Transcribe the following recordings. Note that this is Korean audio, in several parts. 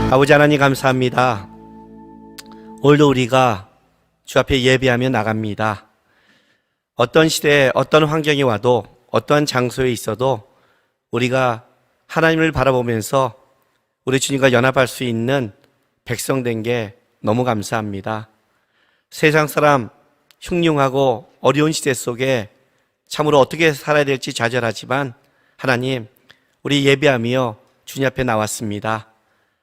아버지 하나님 감사합니다. 오늘도 우리가 주 앞에 예배하며 나갑니다. 어떤 시대에 어떤 환경이 와도 어떠한 장소에 있어도 우리가 하나님을 바라보면서 우리 주님과 연합할 수 있는 백성된 게 너무 감사합니다. 세상 사람 흉흉하고 어려운 시대 속에 참으로 어떻게 살아야 될지 좌절하지만 하나님, 우리 예배하며 주님 앞에 나왔습니다.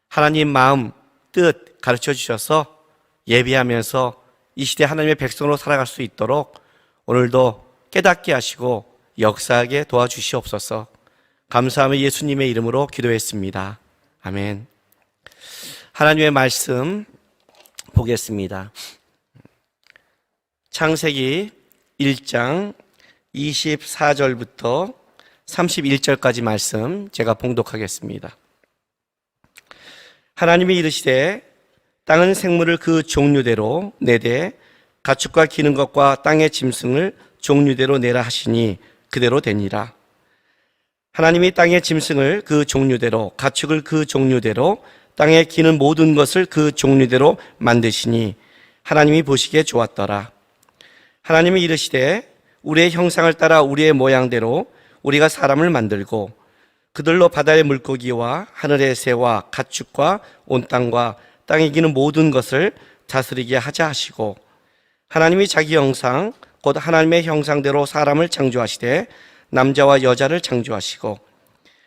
하나님 마음, 뜻 가르쳐 주셔서 예배하면서 이 시대 하나님의 백성으로 살아갈 수 있도록 오늘도 깨닫게 하시고 역사하게 도와주시옵소서. 감사하며 예수님의 이름으로 기도했습니다. 아멘. 하나님의 말씀 보겠습니다. 창세기 1장 24절부터 31절까지 말씀 제가 봉독하겠습니다. 하나님이 이르시되 땅은 생물을 그 종류대로 내되 가축과 기는 것과 땅의 짐승을 종류대로 내라 하시니 그대로 되니라. 하나님이 땅의 짐승을 그 종류대로 가축을 그 종류대로 땅에 기는 모든 것을 그 종류대로 만드시니 하나님이 보시기에 좋았더라. 하나님이 이르시되 우리의 형상을 따라 우리의 모양대로 우리가 사람을 만들고 그들로 바다의 물고기와 하늘의 새와 가축과 온 땅과 땅에 기는 모든 것을 다스리게 하자 하시고 하나님이 자기 형상 곧 하나님의 형상대로 사람을 창조하시되 남자와 여자를 창조하시고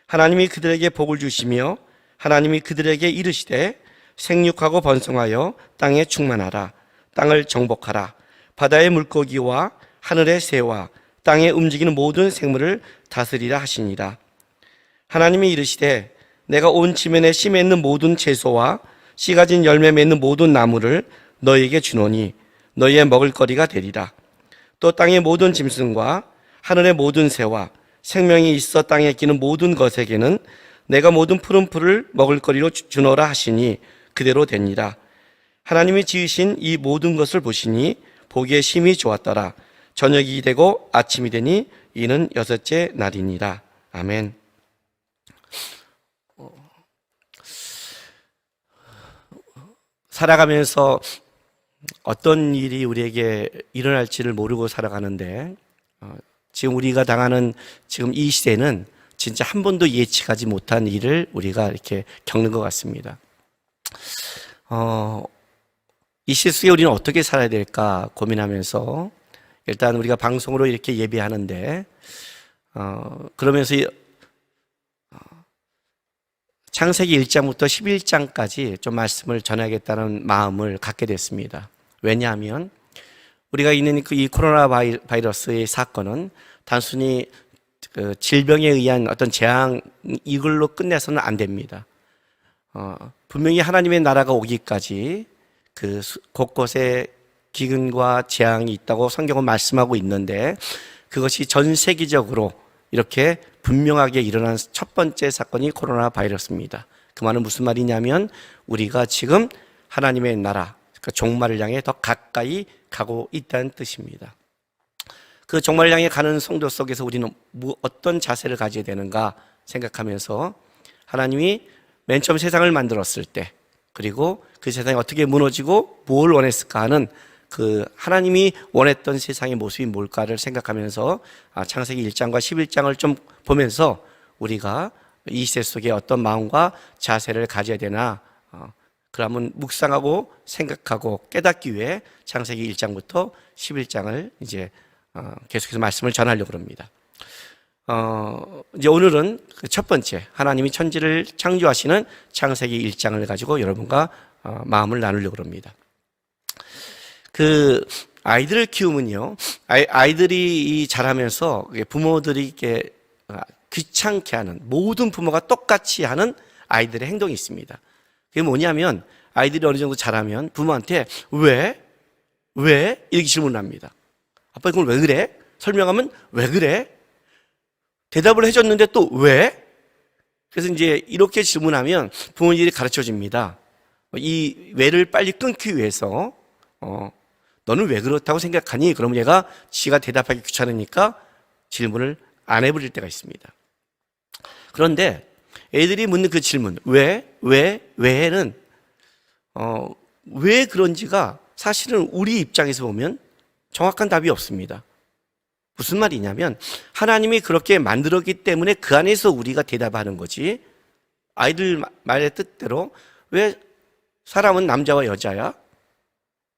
하나님이 그들에게 복을 주시며 하나님이 그들에게 이르시되 생육하고 번성하여 땅에 충만하라. 땅을 정복하라. 바다의 물고기와 하늘의 새와 땅에 움직이는 모든 생물을 다스리라 하시니라. 하나님이 이르시되 내가 온 지면에 씨 맺는 모든 채소와 씨 가진 열매 맺는 모든 나무를 너희에게 주노니 너희의 먹을거리가 되리라. 또 땅의 모든 짐승과 하늘의 모든 새와 생명이 있어 땅에 기는 모든 것에게는 내가 모든 푸른 풀을 먹을거리로 주노라 하시니 그대로 되니라. 하나님이 지으신 이 모든 것을 보시니 보기에 심히 좋았더라. 저녁이 되고 아침이 되니 이는 여섯째 날이니라. 아멘. 살아가면서 어떤 일이 우리에게 일어날지를 모르고 살아가는데 지금 우리가 당하는 지금 이 시대는 진짜 한 번도 예측하지 못한 일을 우리가 이렇게 겪는 것 같습니다. 이 시대 속에 우리는 어떻게 살아야 될까 고민하면서 일단 우리가 방송으로 이렇게 예배하는데 그러면서 창세기 1장부터 11장까지 좀 말씀을 전하겠다는 마음을 갖게 됐습니다. 왜냐하면 우리가 있는 이 코로나 바이러스의 사건은 단순히 그 질병에 의한 어떤 재앙 이걸로 끝내서는 안 됩니다. 분명히 하나님의 나라가 오기까지 그 곳곳에 기근과 재앙이 있다고 성경은 말씀하고 있는데 그것이 전 세계적으로 이렇게 분명하게 일어난 첫 번째 사건이 코로나 바이러스입니다. 그 말은 무슨 말이냐면 우리가 지금 하나님의 나라, 그러니까 종말을 향해 더 가까이 가고 있다는 뜻입니다. 그 종말을 향해 가는 성도 속에서 우리는 어떤 자세를 가져야 되는가 생각하면서 하나님이 맨 처음 세상을 만들었을 때 그리고 그 세상이 어떻게 무너지고 뭘 원했을까 하는 그 하나님이 원했던 세상의 모습이 뭘까를 생각하면서 창세기 1장과 11장을 좀 보면서 우리가 이 시대 속에 어떤 마음과 자세를 가져야 되나 그러면 묵상하고 생각하고 깨닫기 위해 창세기 1장부터 11장을 이제 계속해서 말씀을 전하려고 합니다. 이제 오늘은 그 첫 번째 하나님이 천지를 창조하시는 창세기 1장을 가지고 여러분과 마음을 나누려고 합니다. 그 아이들을 키우면요, 아이들이 자라면서 부모들이 이렇게 귀찮게 하는 모든 부모가 똑같이 하는 아이들의 행동이 있습니다. 그게 뭐냐면 아이들이 어느 정도 자라면 부모한테 왜 이렇게 질문을 합니다. 아빠 이걸 왜 그래? 설명하면 왜 그래? 대답을 해줬는데 또 왜? 그래서 이제 이렇게 질문하면 부모님들이 가르쳐 줍니다. 이 왜를 빨리 끊기 위해서 너는 왜 그렇다고 생각하니? 그러면 얘가 지가 대답하기 귀찮으니까 질문을 안 해버릴 때가 있습니다. 그런데 애들이 묻는 그 질문, 왜는, 왜 그런지가 사실은 우리 입장에서 보면 정확한 답이 없습니다. 무슨 말이냐면, 하나님이 그렇게 만들었기 때문에 그 안에서 우리가 대답하는 거지, 아이들 말의 뜻대로, 왜 사람은 남자와 여자야?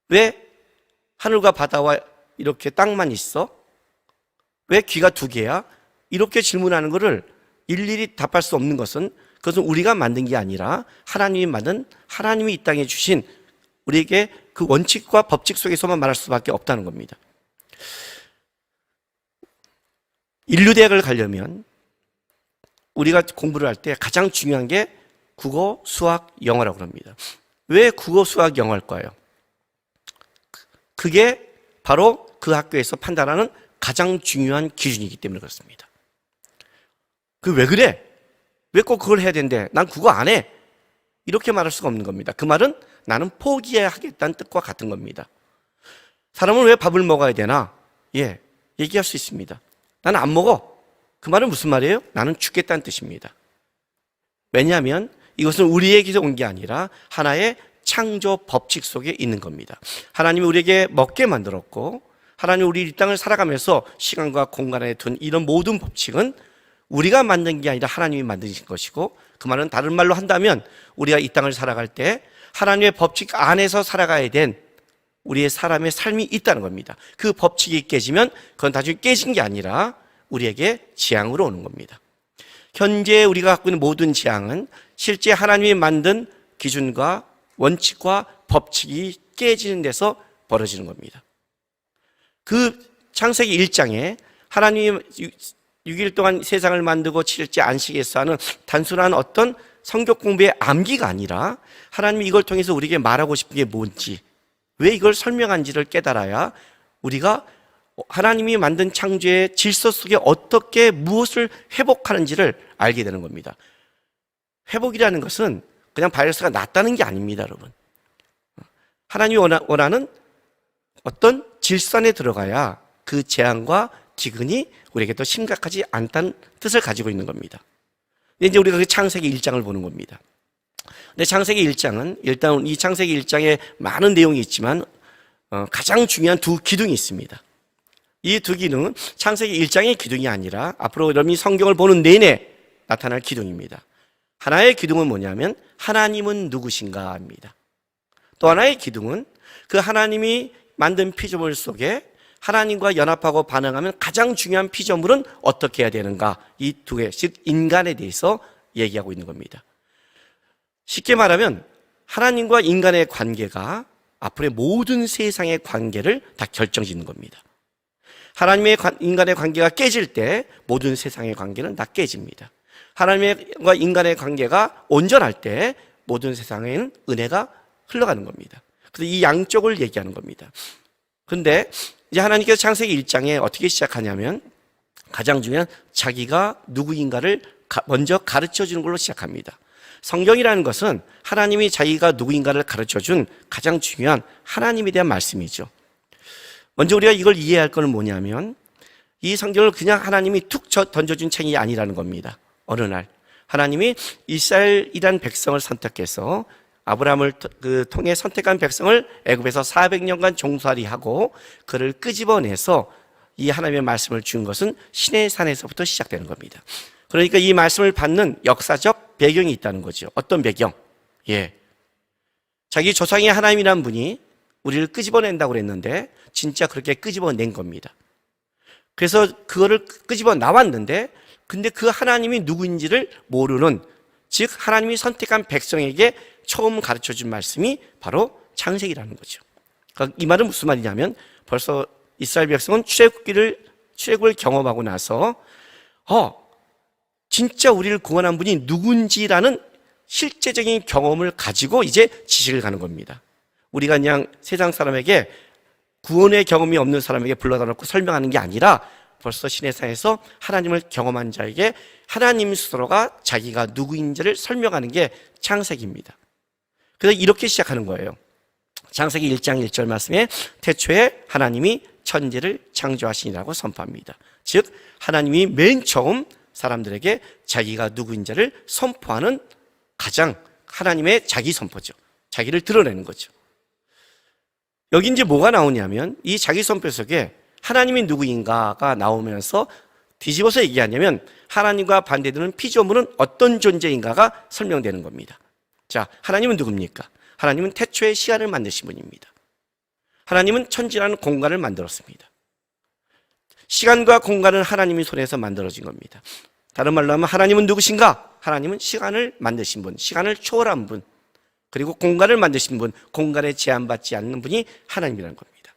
왜 하늘과 바다와 이렇게 땅만 있어? 왜 귀가 두 개야? 이렇게 질문하는 것을 일일이 답할 수 없는 것은, 그것은 우리가 만든 게 아니라 하나님이 만든, 하나님이 이 땅에 주신 우리에게 그 원칙과 법칙 속에서만 말할 수밖에 없다는 겁니다. 인류대학을 가려면 우리가 공부를 할 때 가장 중요한 게 국어, 수학, 영어라고 합니다. 왜 국어, 수학, 영어일까요? 그게 바로 그 학교에서 판단하는 가장 중요한 기준이기 때문에 그렇습니다. 왜 그래? 왜 꼭 그걸 해야 된대? 난 국어 안 해. 이렇게 말할 수가 없는 겁니다. 그 말은 나는 포기하겠다는 뜻과 같은 겁니다. 사람은 왜 밥을 먹어야 되나? 얘기할 수 있습니다. 나는 안 먹어. 그 말은 무슨 말이에요? 나는 죽겠다는 뜻입니다. 왜냐하면 이것은 우리에게서 온 게 아니라 하나의 창조 법칙 속에 있는 겁니다. 하나님이 우리에게 먹게 만들었고, 하나님이 우리 이 땅을 살아가면서 시간과 공간에 둔 이런 모든 법칙은 우리가 만든 게 아니라 하나님이 만드신 것이고, 그 말은 다른 말로 한다면 우리가 이 땅을 살아갈 때 하나님의 법칙 안에서 살아가야 된 우리의 사람의 삶이 있다는 겁니다. 그 법칙이 깨지면 그건 단순히 깨진 게 아니라 우리에게 재앙으로 오는 겁니다. 현재 우리가 갖고 있는 모든 재앙은 실제 하나님이 만든 기준과 원칙과 법칙이 깨지는 데서 벌어지는 겁니다. 그 창세기 1장에 하나님이 6일 동안 세상을 만들고 7일째 안식에서 하는 단순한 어떤 성경 공부의 암기가 아니라 하나님이 이걸 통해서 우리에게 말하고 싶은 게 뭔지, 왜 이걸 설명한지를 깨달아야 우리가 하나님이 만든 창조의 질서 속에 어떻게 무엇을 회복하는지를 알게 되는 겁니다. 회복이라는 것은 그냥 바이러스가 낫다는 게 아닙니다, 여러분. 하나님이 원하는 어떤 질서 안에 들어가야 그 재앙과 기근이 우리에게 더 심각하지 않다는 뜻을 가지고 있는 겁니다. 이제 우리가 그 창세기 1장을 보는 겁니다. 근데 창세기 1장은 일단 이 창세기 1장에 많은 내용이 있지만 가장 중요한 두 기둥이 있습니다. 이 두 기둥은 창세기 1장의 기둥이 아니라 앞으로 여러분이 성경을 보는 내내 나타날 기둥입니다. 하나의 기둥은 뭐냐면 하나님은 누구신가 합니다. 또 하나의 기둥은 그 하나님이 만든 피조물 속에 하나님과 연합하고 반응하면 가장 중요한 피조물은 어떻게 해야 되는가, 이 두 개, 즉 인간에 대해서 얘기하고 있는 겁니다. 쉽게 말하면 하나님과 인간의 관계가 앞으로의 모든 세상의 관계를 다 결정짓는 겁니다. 하나님의 인간의 관계가 깨질 때 모든 세상의 관계는 다 깨집니다. 하나님과 인간의 관계가 온전할 때 모든 세상에는 은혜가 흘러가는 겁니다. 그래서 이 양쪽을 얘기하는 겁니다. 그런데 이제 하나님께서 창세기 1장에 어떻게 시작하냐면 가장 중요한 자기가 누구인가를 먼저 가르쳐 주는 걸로 시작합니다. 성경이라는 것은 하나님이 자기가 누구인가를 가르쳐 준 가장 중요한 하나님에 대한 말씀이죠. 먼저 우리가 이걸 이해할 것은 뭐냐면 이 성경을 그냥 하나님이 툭 던져준 책이 아니라는 겁니다. 어느 날 하나님이 이스라엘이라는 백성을 선택해서 아브라함을 통해 선택한 백성을 애굽에서 400년간 종살이하고 그를 끄집어내서 이 하나님의 말씀을 준 것은 시내 산에서부터 시작되는 겁니다. 그러니까 이 말씀을 받는 역사적 배경이 있다는 거죠. 어떤 배경? 자기 조상이 하나님이라는 분이 우리를 끄집어낸다고 그랬는데 진짜 그렇게 끄집어낸 겁니다. 그래서 그거를 끄집어 나왔는데 근데 그 하나님이 누구인지를 모르는, 즉 하나님이 선택한 백성에게 처음 가르쳐준 말씀이 바로 창세기라는 거죠. 그러니까 이 말은 무슨 말이냐면 벌써 이스라엘 백성은 출애굽을 경험하고 나서 진짜 우리를 구원한 분이 누군지라는 실제적인 경험을 가지고 이제 지식을 가는 겁니다. 우리가 그냥 세상 사람에게 구원의 경험이 없는 사람에게 불러다 놓고 설명하는 게 아니라 벌써 시내산에서 하나님을 경험한 자에게 하나님 스스로가 자기가 누구인지를 설명하는 게 창세기입니다. 그래서 이렇게 시작하는 거예요. 창세기 1장 1절 말씀에 태초에 하나님이 천지를 창조하시니라고 선포합니다. 즉 하나님이 맨 처음 사람들에게 자기가 누구인지를 선포하는 가장 하나님의 자기 선포죠. 자기를 드러내는 거죠. 여기 이제 뭐가 나오냐면 이 자기 선포 속에 하나님이 누구인가가 나오면서 뒤집어서 얘기하냐면 하나님과 반대되는 피조물은 어떤 존재인가가 설명되는 겁니다. 자, 하나님은 누굽니까? 하나님은 태초에 시간을 만드신 분입니다. 하나님은 천지라는 공간을 만들었습니다. 시간과 공간은 하나님의 손에서 만들어진 겁니다. 다른 말로 하면 하나님은 누구신가? 하나님은 시간을 만드신 분, 시간을 초월한 분, 그리고 공간을 만드신 분, 공간에 제한받지 않는 분이 하나님이라는 겁니다.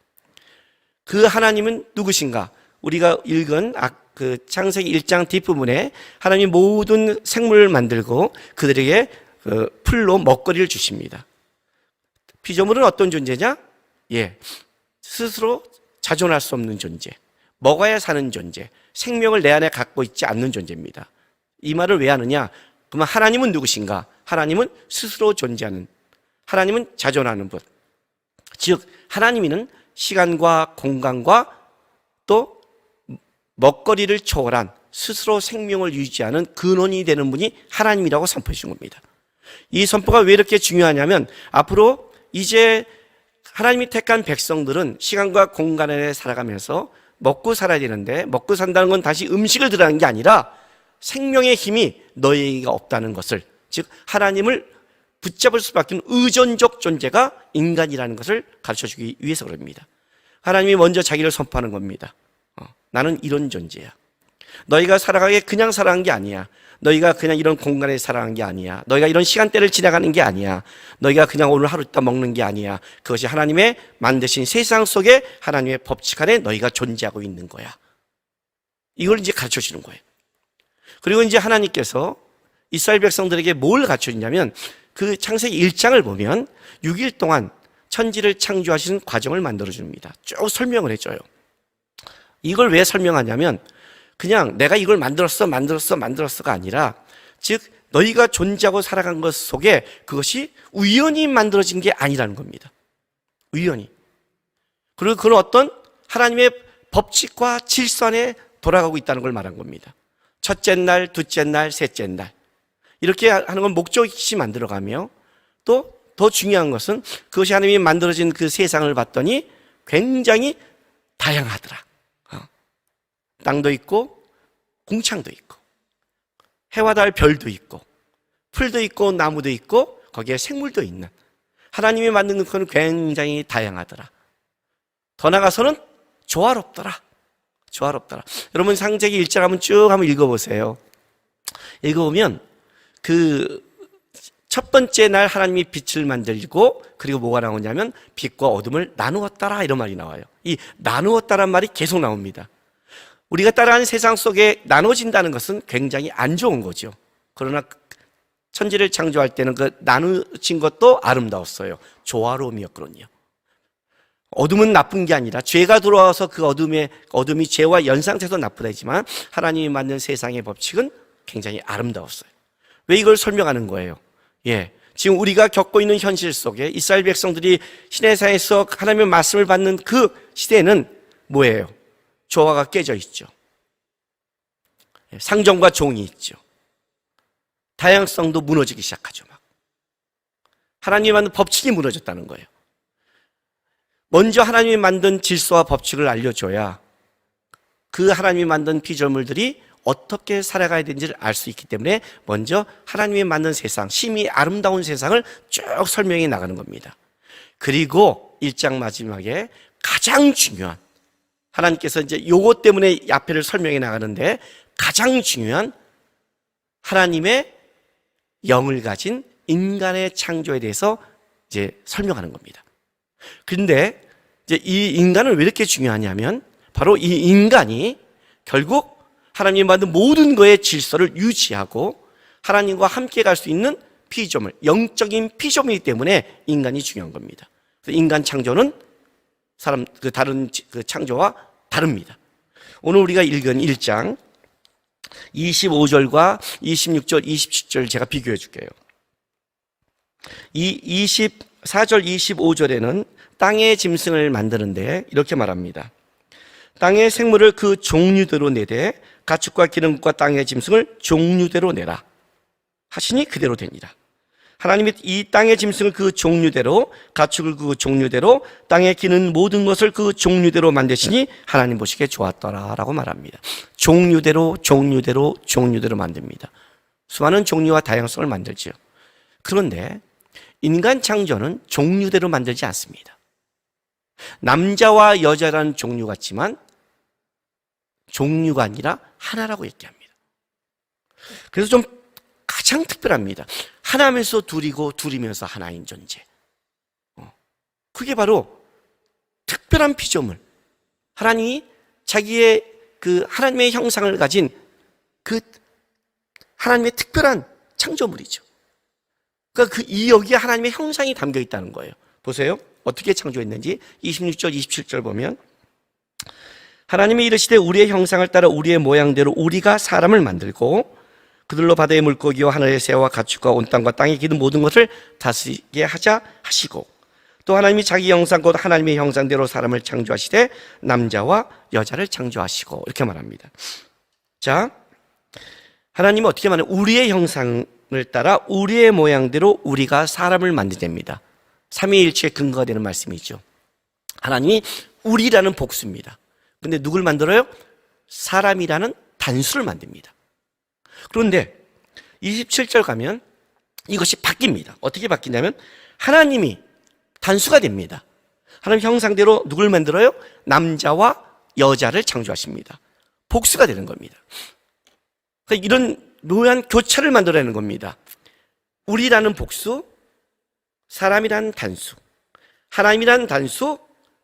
그 하나님은 누구신가? 우리가 읽은 창세기 1장 뒷부분에 하나님이 모든 생물을 만들고 그들에게 풀로 먹거리를 주십니다. 피조물은 어떤 존재냐? 스스로 자존할 수 없는 존재, 먹어야 사는 존재, 생명을 내 안에 갖고 있지 않는 존재입니다. 이 말을 왜 하느냐? 그러면 하나님은 누구신가? 하나님은 스스로 존재하는, 하나님은 자존하는 분. 즉 하나님은 시간과 공간과 또 먹거리를 초월한 스스로 생명을 유지하는 근원이 되는 분이 하나님이라고 선포해 준 겁니다. 이 선포가 왜 이렇게 중요하냐면 앞으로 이제 하나님이 택한 백성들은 시간과 공간에 살아가면서 먹고 살아야 되는데, 먹고 산다는 건 다시 음식을 들어가는 게 아니라 생명의 힘이 너희가 없다는 것을, 즉 하나님을 붙잡을 수밖에 없는 의존적 존재가 인간이라는 것을 가르쳐주기 위해서 그럽니다. 하나님이 먼저 자기를 선포하는 겁니다. 나는 이런 존재야. 너희가 살아가게 그냥 살아간 게 아니야. 너희가 그냥 이런 공간에 살아간 게 아니야. 너희가 이런 시간대를 지나가는 게 아니야. 너희가 그냥 오늘 하루 있다 먹는 게 아니야. 그것이 하나님의 만드신 세상 속에 하나님의 법칙 안에 너희가 존재하고 있는 거야. 이걸 이제 가르쳐 주는 거예요. 그리고 이제 하나님께서 이스라엘 백성들에게 뭘 가르쳐 주냐면 그 창세기 1장을 보면 6일 동안 천지를 창조하시는 과정을 만들어 줍니다. 쭉 설명을 해줘요. 이걸 왜 설명하냐면 그냥 내가 이걸 만들었어가 아니라, 즉 너희가 존재하고 살아간 것 속에 그것이 우연히 만들어진 게 아니라는 겁니다. 우연히. 그리고 그건 어떤 하나님의 법칙과 질서 안에 돌아가고 있다는 걸 말한 겁니다. 첫째 날, 둘째 날, 셋째 날. 이렇게 하는 건 목적이 만들어가며, 또 더 중요한 것은 그것이 하나님이 만들어진 그 세상을 봤더니 굉장히 다양하더라. 땅도 있고 궁창도 있고 해와 달 별도 있고 풀도 있고 나무도 있고 거기에 생물도 있는, 하나님이 만든 것은 굉장히 다양하더라. 더 나아가서는 조화롭더라. 여러분 창세기 1장 한번 읽어보세요. 읽어보면 그 첫 번째 날 하나님이 빛을 만들고, 그리고 뭐가 나오냐면 빛과 어둠을 나누었다라, 이런 말이 나와요. 이 나누었다란 말이 계속 나옵니다. 우리가 따라하는 세상 속에 나눠진다는 것은 굉장히 안 좋은 거죠. 그러나 천지를 창조할 때는 그 나누진 것도 아름다웠어요. 조화로움이었거든요. 어둠은 나쁜 게 아니라 죄가 들어와서 그 어둠이 죄와 연상돼서 나쁘다 했지만 하나님이 만든 세상의 법칙은 굉장히 아름다웠어요. 왜 이걸 설명하는 거예요? 지금 우리가 겪고 있는 현실 속에 이스라엘 백성들이 시내산에서 하나님의 말씀을 받는 그 시대는 뭐예요? 조화가 깨져 있죠. 상정과 종이 있죠. 다양성도 무너지기 시작하죠. 하나님이 만든 법칙이 무너졌다는 거예요. 먼저 하나님이 만든 질서와 법칙을 알려줘야 그 하나님이 만든 피조물들이 어떻게 살아가야 되는지를 알 수 있기 때문에 먼저 하나님이 만든 세상, 심히 아름다운 세상을 쭉 설명해 나가는 겁니다. 그리고 1장 마지막에 가장 중요한, 하나님께서 이제 요것 때문에 앞에를 설명해 나가는데 가장 중요한 하나님의 영을 가진 인간의 창조에 대해서 이제 설명하는 겁니다. 그런데 이제 이 인간은 왜 이렇게 중요하냐면 바로 이 인간이 결국 하나님이 만든 모든 것의 질서를 유지하고 하나님과 함께 갈 수 있는 피조물, 영적인 피조물이기 때문에 인간이 중요한 겁니다. 그래서 인간 창조는 다른 창조와 다릅니다. 오늘 우리가 읽은 1장 25절과 26절, 27절 제가 비교해 줄게요. 이 24절, 25절에는 땅의 짐승을 만드는데 이렇게 말합니다. 땅의 생물을 그 종류대로 내되 가축과 기는 것과 땅의 짐승을 종류대로 내라 하시니 그대로 되니라. 하나님이 이 땅의 짐승을 그 종류대로, 가축을 그 종류대로, 땅에 기는 모든 것을 그 종류대로 만드시니 하나님 보시기에 좋았더라라고 말합니다. 종류대로 만듭니다. 수많은 종류와 다양성을 만들지요. 그런데 인간 창조는 종류대로 만들지 않습니다. 남자와 여자라는 종류 같지만 종류가 아니라 하나라고 얘기합니다. 그래서 좀 가장 특별합니다. 하나면서 둘이고 둘이면서 하나인 존재. 그게 바로 특별한 피조물. 하나님이 자기의 그 하나님의 형상을 가진 그 하나님의 특별한 창조물이죠. 그러니까 여기에 하나님의 형상이 담겨 있다는 거예요. 보세요. 어떻게 창조했는지 26절, 27절 보면 하나님이 이르시되 우리의 형상을 따라 우리의 모양대로 우리가 사람을 만들고 그들로 바다의 물고기와 하늘의 새와 가축과 온 땅과 땅에 기는 모든 것을 다스리게 하자 하시고 또 하나님이 자기 형상 곧 하나님의 형상대로 사람을 창조하시되 남자와 여자를 창조하시고 이렇게 말합니다. 자, 하나님은 어떻게 말해요? 우리의 형상을 따라 우리의 모양대로 우리가 사람을 만드냅니다. 삼위일체의 근거가 되는 말씀이죠. 하나님이 우리라는 복수입니다. 근데 누굴 만들어요? 사람이라는 단수를 만듭니다. 그런데 27절 가면 이것이 바뀝니다. 어떻게 바뀌냐면 하나님이 단수가 됩니다. 하나님 형상대로 누굴 만들어요? 남자와 여자를 창조하십니다. 복수가 되는 겁니다. 그러니까 이런 묘한 교차를 만들어내는 겁니다. 우리라는 복수, 사람이라는 단수, 하나님이라는 단수,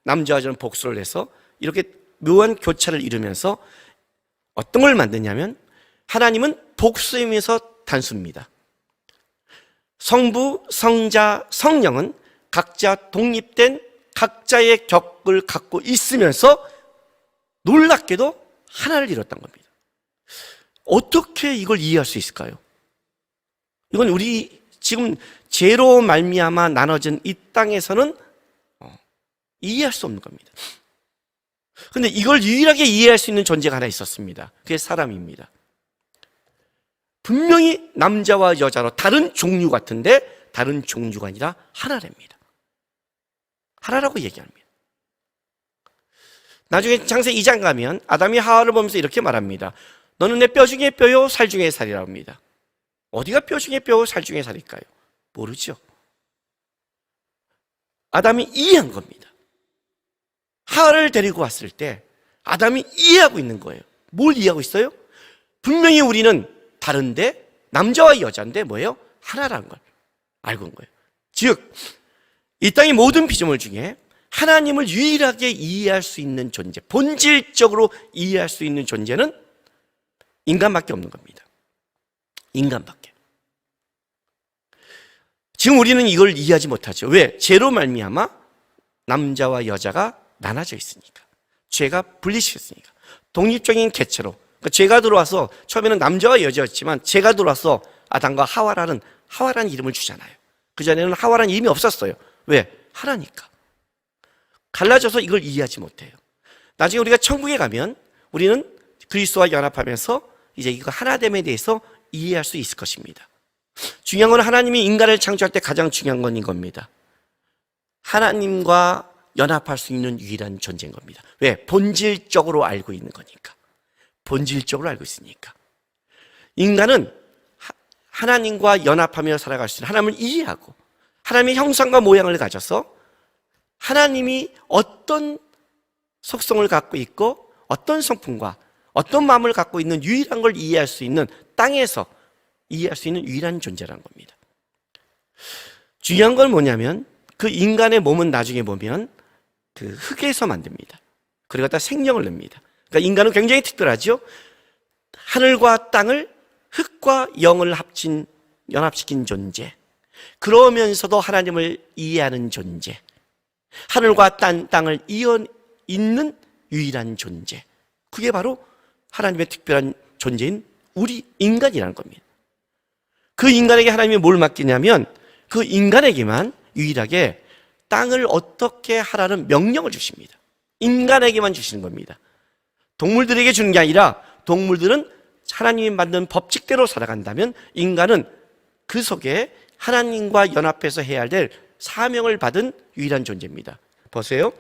남자와 여자는 복수를 해서 이렇게 묘한 교차를 이루면서 어떤 걸 만드냐면 하나님은 복수이면서 단수입니다. 성부, 성자, 성령은 각자 독립된 각자의 격을 갖고 있으면서 놀랍게도 하나를 이뤘던 겁니다. 어떻게 이걸 이해할 수 있을까요? 이건 우리 지금 죄로 말미암아 나눠진 이 땅에서는 이해할 수 없는 겁니다. 그런데 이걸 유일하게 이해할 수 있는 존재가 하나 있었습니다. 그게 사람입니다. 분명히 남자와 여자로 다른 종류 같은데 다른 종류가 아니라 하나랍니다. 하나라고 얘기합니다. 나중에 창세기 2장 가면 아담이 하와를 보면서 이렇게 말합니다. 너는 내 뼈 중에 뼈요 살 중에 살이라고 합니다. 어디가 뼈 중에 뼈요 살 중에 살일까요? 모르죠. 아담이 이해한 겁니다. 하와를 데리고 왔을 때 아담이 이해하고 있는 거예요. 뭘 이해하고 있어요? 분명히 우리는 다른데 남자와 여자인데 뭐예요? 하나라는 걸 알고 온 거예요. 즉, 이 땅의 모든 피조물 중에 하나님을 유일하게 이해할 수 있는 존재, 본질적으로 이해할 수 있는 존재는 인간밖에 없는 겁니다. 인간밖에. 지금 우리는 이걸 이해하지 못하죠. 왜? 죄로 말미암아 남자와 여자가 나눠져 있으니까. 죄가 분리시켰으니까. 독립적인 개체로. 그러니까 죄가 들어와서 처음에는 남자와 여자였지만 죄가 들어와서 아담과 하와라는 이름을 주잖아요. 그전에는 하와라는 이름이 없었어요. 왜? 하나니까. 갈라져서 이걸 이해하지 못해요. 나중에 우리가 천국에 가면 우리는 그리스도와 연합하면서 이제 이거 하나됨에 대해서 이해할 수 있을 것입니다. 중요한 건 하나님이 인간을 창조할 때 가장 중요한 건 이겁니다. 하나님과 연합할 수 있는 유일한 존재인 겁니다. 왜? 본질적으로 알고 있는 거니까. 본질적으로 알고 있으니까. 인간은 하나님과 연합하며 살아갈 수 있는 하나님을 이해하고 하나님의 형상과 모양을 가져서 하나님이 어떤 속성을 갖고 있고 어떤 성품과 어떤 마음을 갖고 있는 유일한 걸 이해할 수 있는 땅에서 이해할 수 있는 유일한 존재라는 겁니다. 중요한 건 뭐냐면 그 인간의 몸은 나중에 보면 그 흙에서 만듭니다. 그리고 갖다 생명을 냅니다. 그러니까 인간은 굉장히 특별하죠. 하늘과 땅을 흙과 영을 연합시킨 존재. 그러면서도 하나님을 이해하는 존재. 하늘과 땅을 잇는 유일한 존재. 그게 바로 하나님의 특별한 존재인 우리 인간이라는 겁니다. 그 인간에게 하나님이 뭘 맡기냐면 그 인간에게만 유일하게 땅을 어떻게 하라는 명령을 주십니다. 인간에게만 주시는 겁니다. 동물들에게 주는 게 아니라 동물들은 하나님이 만든 법칙대로 살아간다면 인간은 그 속에 하나님과 연합해서 해야 될 사명을 받은 유일한 존재입니다. 보세요.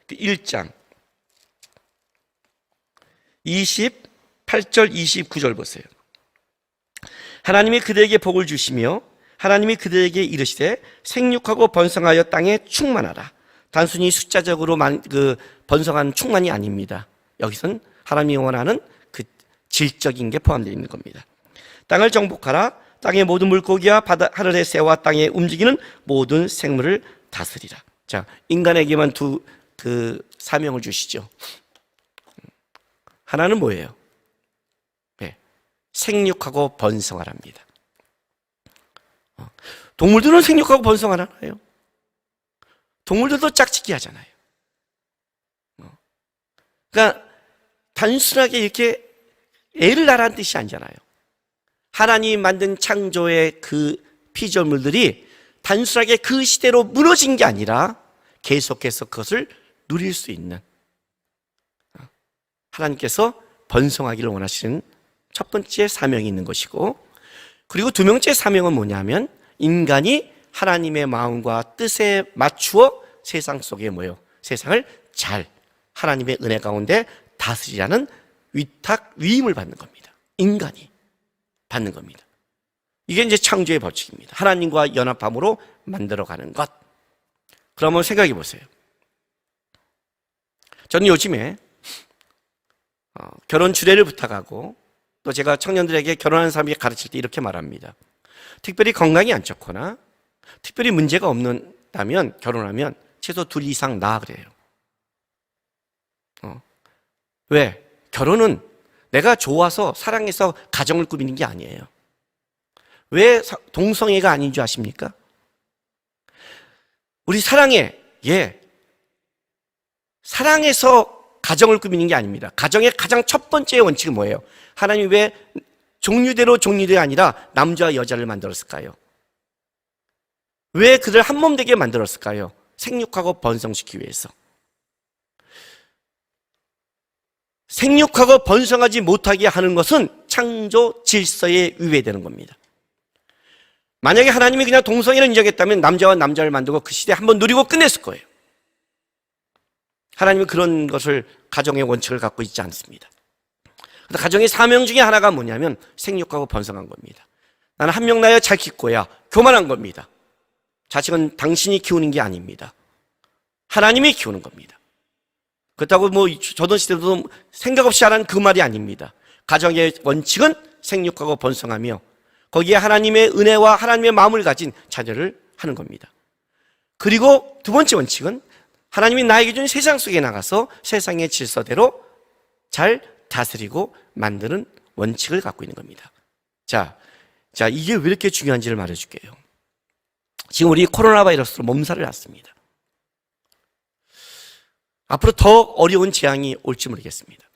1장 28절 29절 보세요. 하나님이 그들에게 복을 주시며 하나님이 그들에게 이르시되 생육하고 번성하여 땅에 충만하라. 단순히 숫자적으로 번성한 충만이 아닙니다. 여기선 하나님이 원하는 그 질적인 게 포함되어 있는 겁니다. 땅을 정복하라. 땅의 모든 물고기와 바다 하늘의 새와 땅에 움직이는 모든 생물을 다스리라. 자, 인간에게만 두 사명을 주시죠. 하나는 뭐예요? 네, 생육하고 번성하랍니다. 동물들은 생육하고 번성하나요? 동물들도 짝짓기 하잖아요. 그러니까 단순하게 이렇게 애를 낳으라는 뜻이 아니잖아요. 하나님이 만든 창조의 그 피조물들이 단순하게 그 시대로 무너진 게 아니라 계속해서 그것을 누릴 수 있는, 하나님께서 번성하기를 원하시는 첫 번째 사명이 있는 것이고, 그리고 두 번째 사명은 뭐냐면 인간이 하나님의 마음과 뜻에 맞추어 세상 속에 세상을 잘 하나님의 은혜 가운데 다스리라는 위임을 받는 겁니다. 인간이 받는 겁니다. 이게 이제 창조의 법칙입니다. 하나님과 연합함으로 만들어가는 것. 그러면 생각해 보세요. 저는 요즘에 결혼 주례를 부탁하고 또 제가 청년들에게 결혼하는 사람에게 가르칠 때 이렇게 말합니다. 특별히 건강이 안 좋거나 특별히 문제가 없다면 결혼하면 최소 둘 이상 낳아 그래요. 왜? 결혼은 내가 좋아서 사랑해서 가정을 꾸미는 게 아니에요. 왜 동성애가 아닌 줄 아십니까? 우리 사랑해서 가정을 꾸미는 게 아닙니다. 가정의 가장 첫 번째 원칙은 뭐예요? 하나님이 왜 종류대로 아니라 남자와 여자를 만들었을까요? 왜 그들 한 몸 되게 만들었을까요? 생육하고 번성시키기 위해서. 생육하고 번성하지 못하게 하는 것은 창조 질서에 위배되는 겁니다. 만약에 하나님이 그냥 동성애를 인정했다면 남자와 남자를 만들고 그 시대에 한번 누리고 끝냈을 거예요. 하나님은 그런 것을 가정의 원칙을 갖고 있지 않습니다. 그래서 가정의 사명 중에 하나가 뭐냐면 생육하고 번성한 겁니다. 나는 한 명 낳아야 잘 키고야 교만한 겁니다. 자식은 당신이 키우는 게 아닙니다. 하나님이 키우는 겁니다. 그렇다고 조선 시대도 생각 없이 하라는 그 말이 아닙니다. 가정의 원칙은 생육하고 번성하며 거기에 하나님의 은혜와 하나님의 마음을 가진 자녀를 하는 겁니다. 그리고 두 번째 원칙은 하나님이 나에게 준 세상 속에 나가서 세상의 질서대로 잘 다스리고 만드는 원칙을 갖고 있는 겁니다. 자, 이게 왜 이렇게 중요한지를 말해줄게요. 지금 우리 코로나 바이러스로 몸살을 놨습니다. 앞으로 더 어려운 재앙이 올지 모르겠습니다.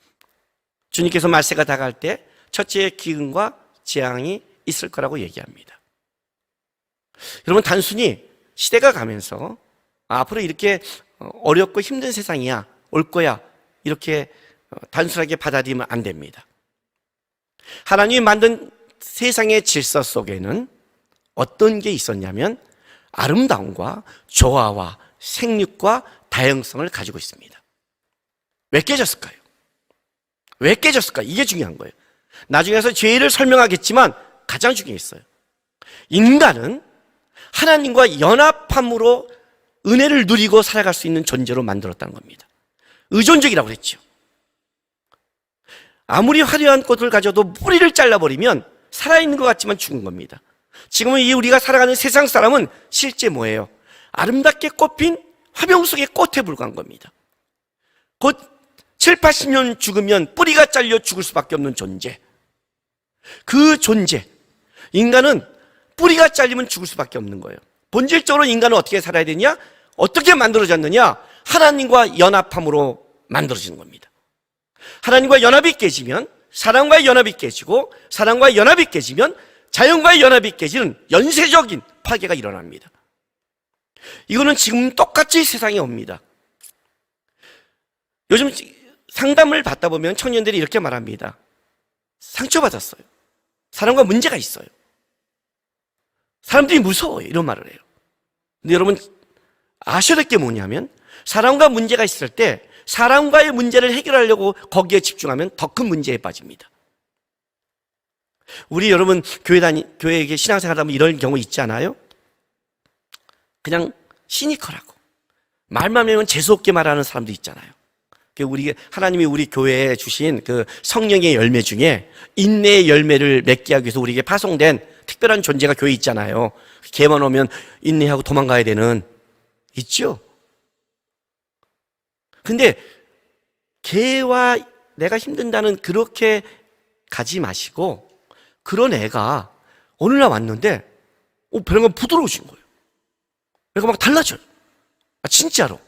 주님께서 말세가 다가갈 때 첫째 기근과 재앙이 있을 거라고 얘기합니다. 여러분, 단순히 시대가 가면서 앞으로 이렇게 어렵고 힘든 세상이야, 올 거야, 이렇게 단순하게 받아들이면 안 됩니다. 하나님이 만든 세상의 질서 속에는 어떤 게 있었냐면 아름다움과 조화와 생육과 다양성을 가지고 있습니다. 왜 깨졌을까요? 왜 깨졌을까? 이게 중요한 거예요. 나중에서 죄를 설명하겠지만 가장 중요했어요. 인간은 하나님과 연합함으로 은혜를 누리고 살아갈 수 있는 존재로 만들었다는 겁니다. 의존적이라고 그랬죠. 아무리 화려한 꽃을 가져도 뿌리를 잘라버리면 살아있는 것 같지만 죽은 겁니다. 지금은 우리가 살아가는 세상 사람은 실제 뭐예요? 아름답게 꽃핀 화병 속의 꽃에 불과한 겁니다. 곧 7, 80년 죽으면 뿌리가 잘려 죽을 수밖에 없는 존재. 그 존재, 인간은 뿌리가 잘리면 죽을 수밖에 없는 거예요. 본질적으로 인간은 어떻게 살아야 되냐? 어떻게 만들어졌느냐? 하나님과 연합함으로 만들어지는 겁니다. 하나님과 연합이 깨지면 사랑과의 연합이 깨지고 사랑과의 연합이 깨지면 자연과의 연합이 깨지는 연쇄적인 파괴가 일어납니다. 이거는 지금 똑같이 세상에 옵니다. 요즘 상담을 받다 보면 청년들이 이렇게 말합니다. 상처받았어요. 사람과 문제가 있어요. 사람들이 무서워요. 이런 말을 해요. 근데 여러분 아셔야 될 게 뭐냐면 사람과 문제가 있을 때 사람과의 문제를 해결하려고 거기에 집중하면 더 큰 문제에 빠집니다. 우리 여러분 교회에 신앙생활 하면 이런 경우 있지 않아요? 그냥 시니컬하고 말만 하면 재수없게 말하는 사람도 있잖아요. 하나님이 우리 교회에 주신 그 성령의 열매 중에 인내의 열매를 맺게 하기 위해서 우리에게 파송된 특별한 존재가 교회에 있잖아요. 개만 오면 인내하고 도망가야 되는, 있죠? 근데 개와 내가 힘든다는 그렇게 가지 마시고 그런 애가 어느 날 왔는데 배가 부드러우신 거예요. 애가 막 달라져요. 진짜로.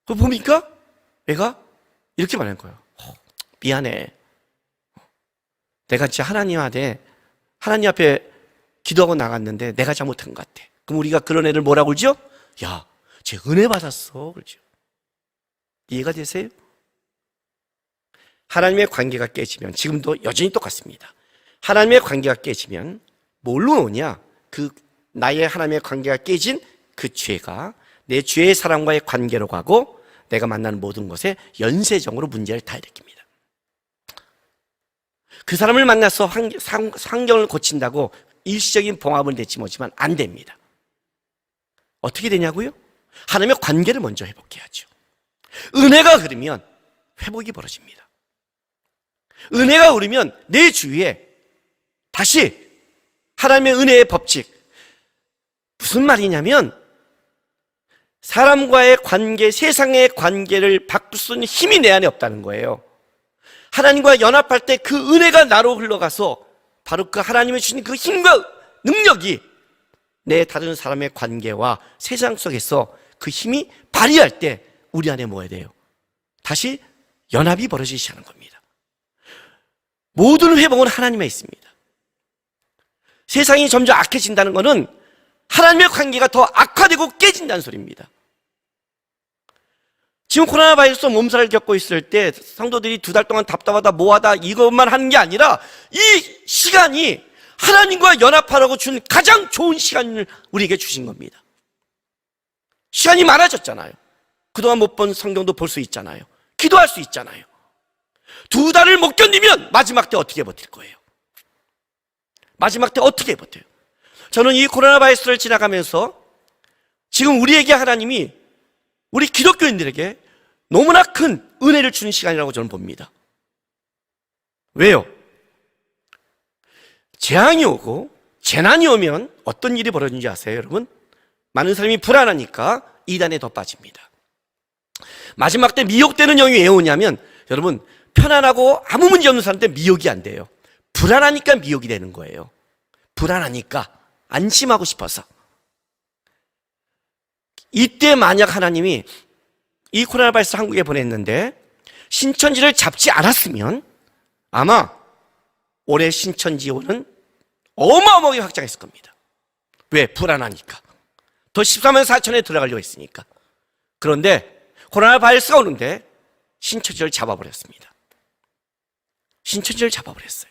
그거 보니까 애가 이렇게 말하는 거예요. 미안해. 내가 진짜 하나님 앞에 기도하고 나갔는데 내가 잘못한 것 같아. 그럼 우리가 그런 애를 뭐라고 그러죠? 야, 쟤 은혜 받았어. 그러죠. 이해가 되세요? 하나님의 관계가 깨지면, 지금도 여전히 똑같습니다. 하나님의 관계가 깨지면 뭘로 오냐? 나의 하나님의 관계가 깨진 그 죄가 내 죄의 사람과의 관계로 가고 내가 만나는 모든 것에 연쇄적으로 문제를 다 일으킵니다. 그 사람을 만나서 환경을 고친다고 일시적인 봉합을 내치면 안 됩니다. 어떻게 되냐고요? 하나님의 관계를 먼저 회복해야죠. 은혜가 흐르면 회복이 벌어집니다. 은혜가 흐르면 내 주위에 다시 하나님의 은혜의 법칙, 무슨 말이냐면 사람과의 관계, 세상의 관계를 바꿀 수 있는 힘이 내 안에 없다는 거예요. 하나님과 연합할 때 그 은혜가 나로 흘러가서 바로 그 하나님이 주신 그 힘과 능력이 내 다른 사람의 관계와 세상 속에서 그 힘이 발휘할 때 우리 안에 뭐야 돼요? 다시 연합이 벌어지기 시작하는 겁니다. 모든 회복은 하나님에 있습니다. 세상이 점점 악해진다는 것은 하나님의 관계가 더 악화되고 깨진다는 소리입니다. 지금 코로나 바이러스 몸살을 겪고 있을 때 성도들이 2달 동안 답답하다 뭐하다 이것만 하는 게 아니라 이 시간이 하나님과 연합하라고 준 가장 좋은 시간을 우리에게 주신 겁니다. 시간이 많아졌잖아요. 그동안 못 본 성경도 볼 수 있잖아요. 기도할 수 있잖아요. 2달을 못 견디면 마지막 때 어떻게 버틸 거예요? 마지막 때 어떻게 버텨요? 저는 이 코로나 바이러스를 지나가면서 지금 우리에게 하나님이 우리 기독교인들에게 너무나 큰 은혜를 주는 시간이라고 저는 봅니다. 왜요? 재앙이 오고 재난이 오면 어떤 일이 벌어지는지 아세요, 여러분? 많은 사람이 불안하니까 이단에 더 빠집니다. 마지막 때 미혹되는 영이 왜 오냐면, 여러분, 편안하고 아무 문제 없는 사람한테 미혹이 안 돼요. 불안하니까 미혹이 되는 거예요. 불안하니까, 안심하고 싶어서. 이때 만약 하나님이 이 코로나 바이러스 한국에 보냈는데 신천지를 잡지 않았으면 아마 올해 신천지원은 어마어마하게 확장했을 겁니다. 왜? 불안하니까. 더 14만 4천에 들어가려고 했으니까. 그런데 코로나 바이러스가 오는데 신천지를 잡아버렸습니다. 신천지를 잡아버렸어요.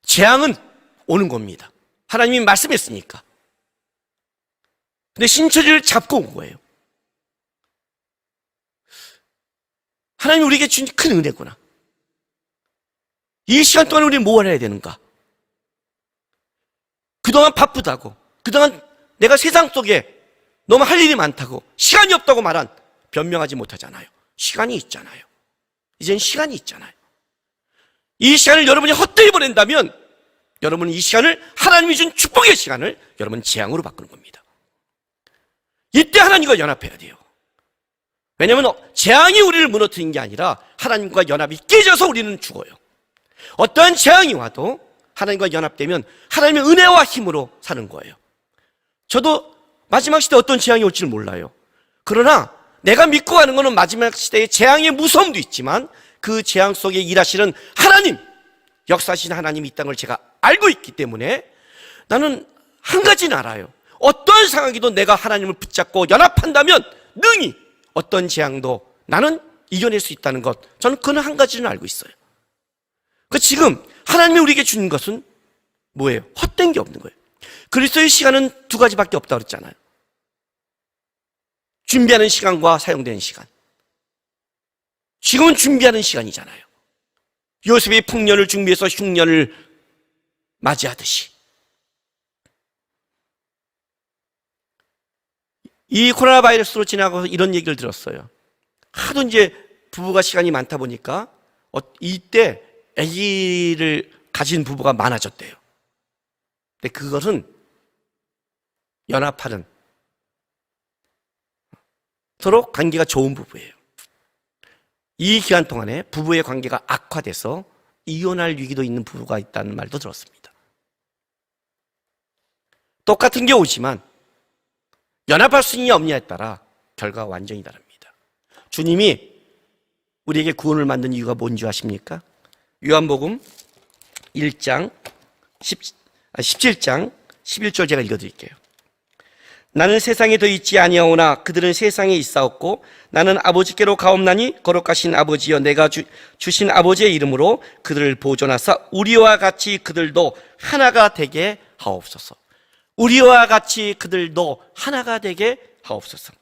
재앙은 오는 겁니다. 하나님이 말씀했으니까. 근데 신천지를 잡고 온 거예요. 하나님이 우리에게 준 큰 은혜구나. 이 시간 동안 우리 뭘 해야 되는가? 그동안 바쁘다고, 그동안 내가 세상 속에 너무 할 일이 많다고, 시간이 없다고 말한 변명하지 못하잖아요. 시간이 있잖아요. 이젠 시간이 있잖아요. 이 시간을 여러분이 헛되이 보낸다면 여러분은 이 시간을, 하나님이 준 축복의 시간을 여러분 재앙으로 바꾸는 겁니다. 이때 하나님과 연합해야 돼요. 왜냐하면 재앙이 우리를 무너뜨린 게 아니라 하나님과 연합이 깨져서 우리는 죽어요. 어떠한 재앙이 와도 하나님과 연합되면 하나님의 은혜와 힘으로 사는 거예요. 저도 마지막 시대에 어떤 재앙이 올지를 몰라요. 그러나 내가 믿고 가는 것은 마지막 시대의 재앙의 무서움도 있지만 그 재앙 속에 일하시는 하나님, 역사하시는 하나님이 있다는 걸 제가 알고 있기 때문에 나는 한 가지는 알아요. 어떤 상황이도 내가 하나님을 붙잡고 연합한다면 능히 어떤 재앙도 나는 이겨낼 수 있다는 것, 저는 그는 한 가지는 알고 있어요. 그 지금 하나님이 우리에게 주는 것은 뭐예요? 헛된 게 없는 거예요. 그리스도의 시간은 두 가지밖에 없다고 그랬잖아요. 준비하는 시간과 사용되는 시간. 지금은 준비하는 시간이잖아요. 요셉이 풍년을 준비해서 흉년을 맞이하듯이. 이 코로나 바이러스로 지나가서 이런 얘기를 들었어요. 하도 이제 부부가 시간이 많다 보니까 이때 아기를 가진 부부가 많아졌대요. 근데 그것은 연합하는, 서로 관계가 좋은 부부예요. 이 기간 동안에 부부의 관계가 악화돼서 이혼할 위기도 있는 부부가 있다는 말도 들었습니다. 똑같은 게 오지만 연합할 수 있냐 없냐에 따라 결과가 완전히 다릅니다. 주님이 우리에게 구원을 만든 이유가 뭔지 아십니까? 요한복음 1장 17장 11절 제가 읽어드릴게요. 나는 세상에 더 있지 아니하오나 그들은 세상에 있사옵고 나는 아버지께로 가옵나니 거룩하신 아버지여 내가 주신 아버지의 이름으로 그들을 보존하사 우리와 같이 그들도 하나가 되게 하옵소서. 우리와 같이 그들도 하나가 되게 하옵소서.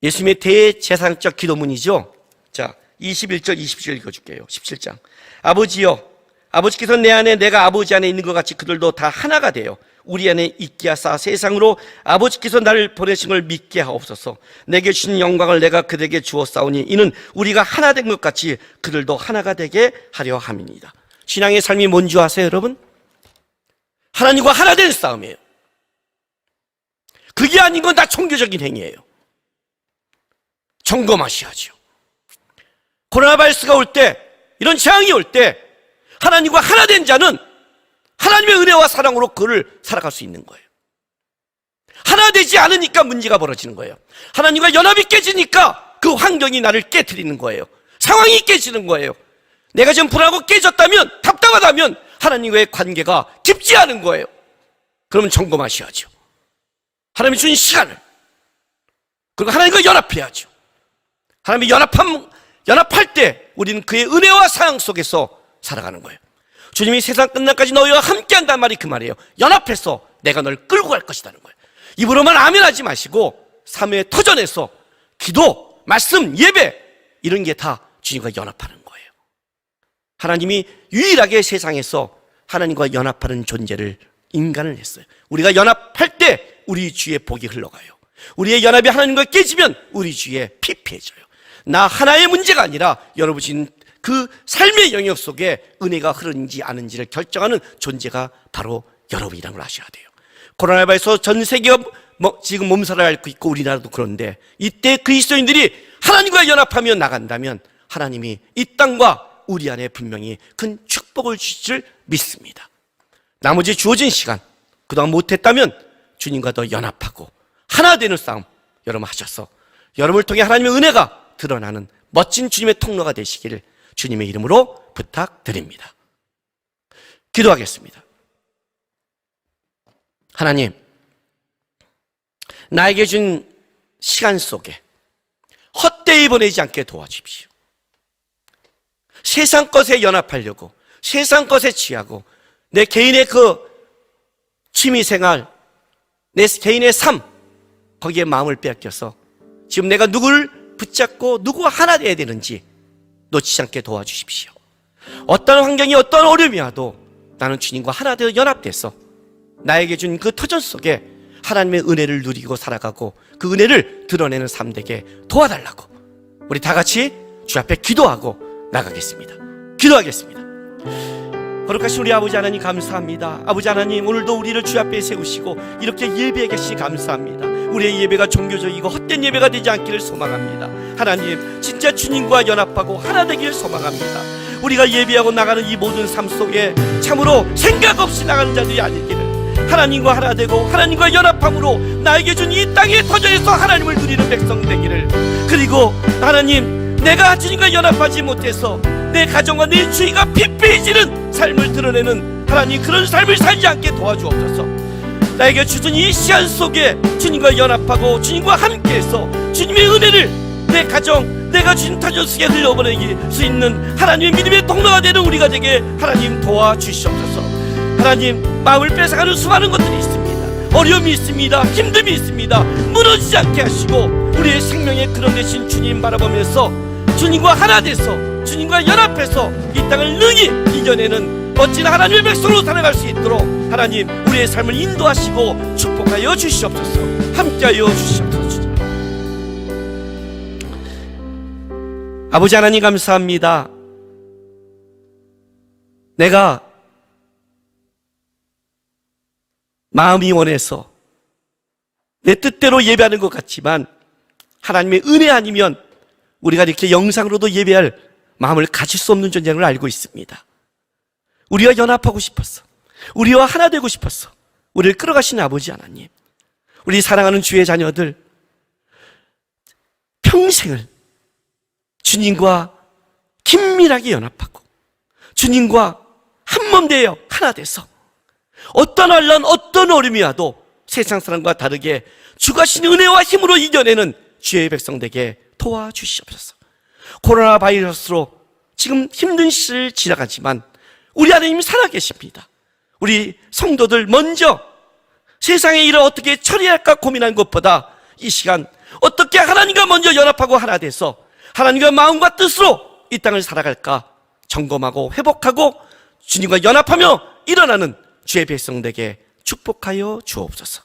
예수님의 대제사장적 기도문이죠. 자, 21절 20절 읽어줄게요. 17장. 아버지여, 아버지께서 내 안에 내가 아버지 안에 있는 것 같이 그들도 다 하나가 되어 우리 안에 있게 하사 세상으로 아버지께서 나를 보내신 걸 믿게 하옵소서. 내게 주신 영광을 내가 그들에게 주었사오니 이는 우리가 하나 된 것 같이 그들도 하나가 되게 하려 함이니이다. 신앙의 삶이 뭔지 아세요, 여러분? 하나님과 하나 된 싸움이에요. 그게 아닌 건 다 종교적인 행위예요. 점검하셔야죠. 코로나 바이러스가 올 때, 이런 재앙이 올 때 하나님과 하나 된 자는 하나님의 은혜와 사랑으로 그를 살아갈 수 있는 거예요. 하나 되지 않으니까 문제가 벌어지는 거예요. 하나님과 연합이 깨지니까 그 환경이 나를 깨트리는 거예요. 상황이 깨지는 거예요. 내가 지금 불안하고 깨졌다면, 답답하다면 하나님과의 관계가 깊지 않은 거예요. 그러면 점검하셔야죠. 하나님이 주신 시간을, 그리고 하나님과 연합해야죠. 하나님이 연합할 때 우리는 그의 은혜와 사랑 속에서 살아가는 거예요. 주님이 세상 끝날까지 너희와 함께 한다는 말이 그 말이에요. 연합해서 내가 널 끌고 갈 것이라는 거예요. 입으로만 아멘하지 마시고 삶의 터전에서 기도, 말씀, 예배 이런 게 다 주님과 연합하는 거예요. 하나님이 유일하게 세상에서 하나님과 연합하는 존재를 인간을 했어요. 우리가 연합할 때 우리 주위에 복이 흘러가요. 우리의 연합이 하나님과 깨지면 우리 주위에 피폐해져요. 나 하나의 문제가 아니라 여러분 그 삶의 영역 속에 은혜가 흐르는지 아는지를 결정하는 존재가 바로 여러분이라는 걸 아셔야 돼요. 코로나 바이러스 전 세계가 지금 몸살을 앓고 있고 우리나라도 그런데 이때 그리스도인들이 하나님과 연합하며 나간다면 하나님이 이 땅과 우리 안에 분명히 큰 축복을 주실 줄 믿습니다. 나머지 주어진 시간 그동안 못했다면 주님과 더 연합하고 하나 되는 싸움 여러분 하셔서 여러분을 통해 하나님의 은혜가 드러나는 멋진 주님의 통로가 되시기를 주님의 이름으로 부탁드립니다. 기도하겠습니다. 하나님, 나에게 준 시간 속에 헛되이 보내지 않게 도와주십시오. 세상 것에 연합하려고, 세상 것에 취하고, 내 개인의 그 취미생활, 내 개인의 삶, 거기에 마음을 빼앗겨서 지금 내가 누구를 붙잡고 누구와 하나 되어야 되는지 놓치지 않게 도와주십시오. 어떤 환경이 어떤 어려움이 와도 나는 주님과 하나 되어 연합돼서 나에게 준 그 터전 속에 하나님의 은혜를 누리고 살아가고 그 은혜를 드러내는 삶 되게 도와달라고 우리 다 같이 주 앞에 기도하고 나가겠습니다. 기도하겠습니다. 거룩하신 우리 아버지 하나님 감사합니다. 아버지 하나님 오늘도 우리를 주 앞에 세우시고 이렇게 예배해 계시니 감사합니다. 우리의 예배가 종교적이고 헛된 예배가 되지 않기를 소망합니다. 하나님 진짜 주님과 연합하고 하나 되기를 소망합니다. 우리가 예배하고 나가는 이 모든 삶 속에 참으로 생각 없이 나가는 자들이 아니기를 하나님과 하나 되고 하나님과 연합함으로 나에게 준 이 땅의 터전에서 하나님을 누리는 백성 되기를, 그리고 하나님 내가 주님과 연합하지 못해서 내 가정과 내 주위가 피폐해지는 삶을 드러내는 하나님 그런 삶을 살지 않게 도와주옵소서. 나에게 주신 이 시간 속에 주님과 연합하고 주님과 함께해서 주님의 은혜를 내 가정, 내가 주신 타전 속에 흘려보내길 수 있는 하나님의 믿음의 통로가 되는 우리가 되게 하나님 도와주시옵소서. 하나님, 마음을 뺏어가는 수많은 것들이 있습니다. 어려움이 있습니다. 힘듦이 있습니다. 무너지지 않게 하시고 우리의 생명의 근원 되신 주님 바라보면서 주님과 하나 돼서 주님과 연합해서 이 땅을 능히 이겨내는 멋진 하나님의 백성으로 살아갈 수 있도록 하나님, 우리의 삶을 인도하시고 축복하여 주시옵소서. 함께하여 주시옵소서. 아버지 하나님, 감사합니다. 내가 마음이 원해서 내 뜻대로 예배하는 것 같지만 하나님의 은혜 아니면 우리가 이렇게 영상으로도 예배할 마음을 가질 수 없는 존재를 알고 있습니다. 우리와 연합하고 싶었어. 우리와 하나 되고 싶었어. 우리를 끌어가시는 아버지 하나님, 우리 사랑하는 주의 자녀들 평생을 주님과 긴밀하게 연합하고 주님과 한몸 되어 하나 돼서 어떤 환난, 어떤 어려움이 와도 세상 사람과 다르게 주가 신 은혜와 힘으로 이겨내는 주의 백성 되게 도와주시옵소서. 코로나 바이러스로 지금 힘든 시를 지나가지만 우리 하나님이 살아계십니다. 우리 성도들 먼저 세상의 일을 어떻게 처리할까 고민한 것보다 이 시간 어떻게 하나님과 먼저 연합하고 하나 돼서 하나님과 마음과 뜻으로 이 땅을 살아갈까 점검하고 회복하고 주님과 연합하며 일어나는 주의 백성에게 축복하여 주옵소서.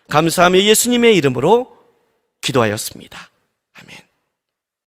감사하며 예수님의 이름으로 기도하였습니다. 아멘.